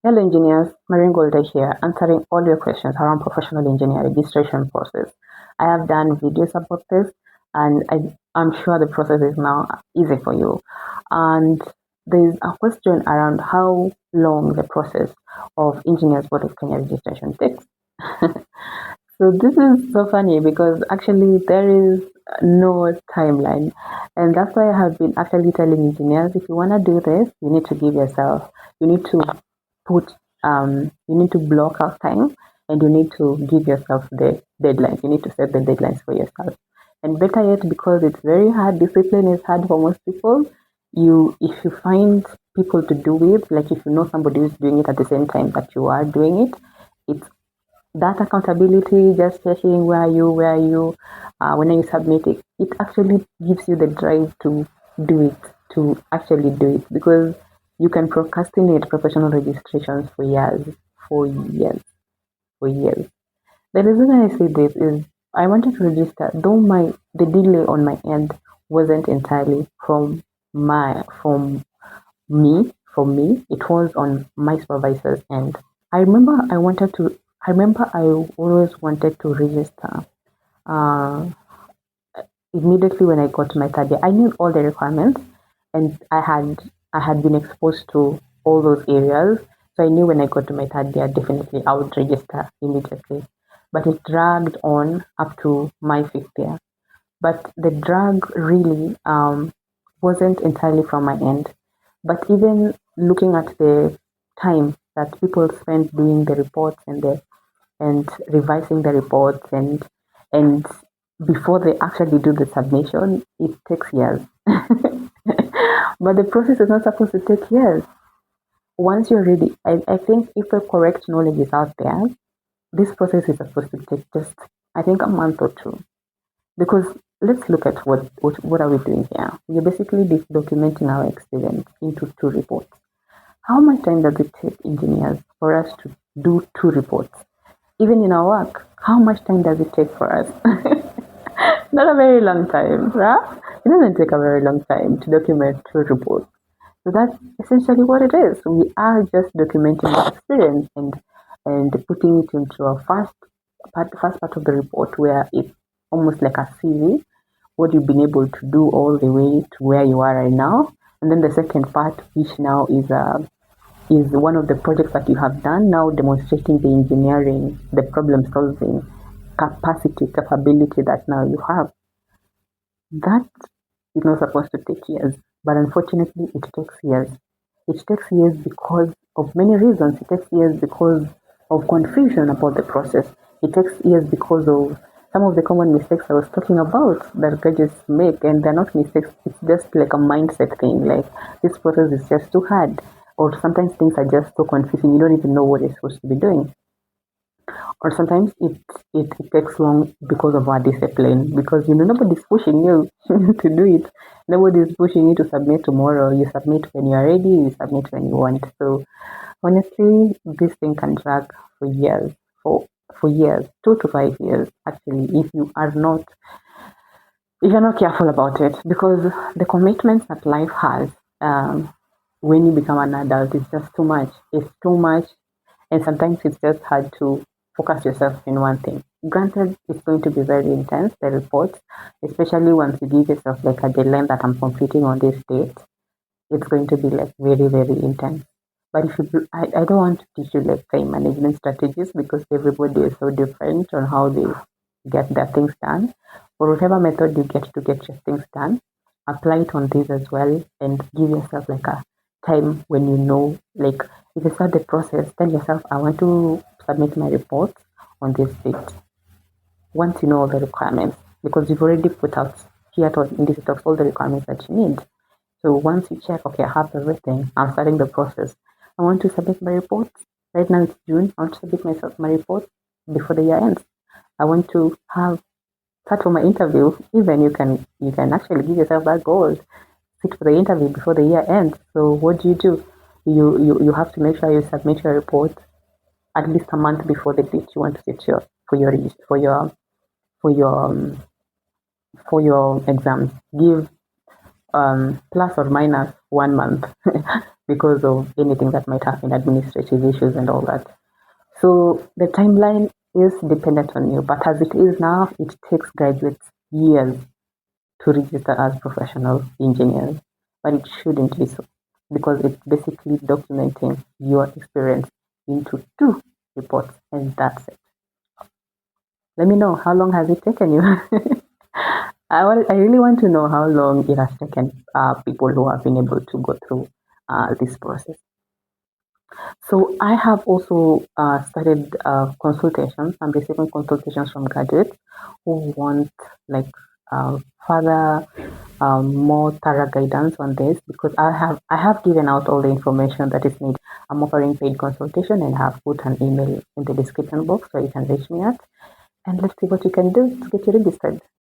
Hello engineers, Marine Golda here, answering all your questions around professional engineer registration process. I have done videos about this and I'm sure the process is now easy for you. And there's a question around how long the process of Engineers Board of Kenya registration takes. So this is so funny because actually there is no timeline. And that's why I have been actually telling engineers if you want to do this, you need to give yourself, you need to put, you need to block out time and you need to give yourself the deadlines. You need to set the deadlines for yourself. And better yet, because it's very hard, discipline is hard for most people. If you find people to do it, like if you know somebody who's doing it at the same time that you are doing it, it's that accountability, just checking where are you, when are you submitting, it actually gives you the drive to do it, to actually do it, because you can procrastinate professional registrations for years, for years, for years. The reason I say this is I wanted to register, though the delay on my end wasn't entirely from me, it was on my supervisor's end. I remember I always wanted to register. Uh, Immediately when I got to my third year, I knew all the requirements, and I had been exposed to all those areas. So I knew when I got to my third year, definitely I would register immediately. But it dragged on up to my fifth year. But the drag really wasn't entirely from my end. But even looking at the time that people spend doing the reports and revising the reports and before they actually do the submission, it takes years. But the process is not supposed to take years. Once you're ready, I think if the correct knowledge is out there, this process is supposed to take just, I think, a month or two. Because let's look at what are we doing here? We're basically documenting our experience into two reports. How much time does it take engineers for us to do two reports? Even in our work, how much time does it take for us? Not a very long time, right? It doesn't take a very long time to document two reports. So that's essentially what it is. We are just documenting our experience and putting it into a first part of the report where it's almost like a CV, what you've been able to do all the way to where you are right now. And then the second part, which now is one of the projects that you have done, now demonstrating the engineering, the problem solving capability that now you have. That is not supposed to take years, but unfortunately, it takes years. It takes years because of many reasons. It takes years because of confusion about the process. It takes years because of some of the common mistakes I was talking about that graduates make, and they're not mistakes. It's just like a mindset thing. Like this process is just too hard, or sometimes things are just so confusing. You don't even know what you're supposed to be doing. Or sometimes it takes long because of our discipline, because nobody's pushing you to do it. Nobody's pushing you to submit tomorrow. You submit when you are ready, you submit when you want. So honestly, this thing can drag for years, for years, 2 to 5 years actually, if you're not careful about it, because the commitments that life has, when you become an adult, is just too much. It's too much, and sometimes it's just hard to focus yourself in one thing. Granted, it's going to be very intense, the reports, especially once you give yourself like a deadline that I'm completing on this date. It's going to be like very, very intense. But if I don't want to teach you like time management strategies, because everybody is so different on how they get their things done. Or whatever method you get to get your things done, apply it on this as well and give yourself like a time when like if you start the process, tell yourself, I want to submit my report on this date. Once you know all the requirements, because you've already put out here in this talks all the requirements that you need. So once you check, okay, I have everything, I'm starting the process. I want to submit my report. Right now it's June. I want to submit my report before the year ends. I want to start for my interview. Even you can actually give yourself that goal. Sit for the interview before the year ends. So what do? You have to make sure you submit your report at least a month before the date you want to sit for for your um, for your exams. Give plus or minus 1 month because of anything that might happen, administrative issues and all that. So the timeline is dependent on you, but as it is now, it takes graduates years to register as professional engineers, but it shouldn't be so because it's basically documenting your experience into 2 reports, and that's it. Let me know, how long has it taken you? I really want to know how long it has taken people who have been able to go through this process. So I have also started consultations. I'm receiving consultations from graduates who want like further more thorough guidance on this, because I have given out all the information that is needed. I'm offering paid consultation and have put an email in the description box where you can reach me at, and let's see what you can do to get you registered.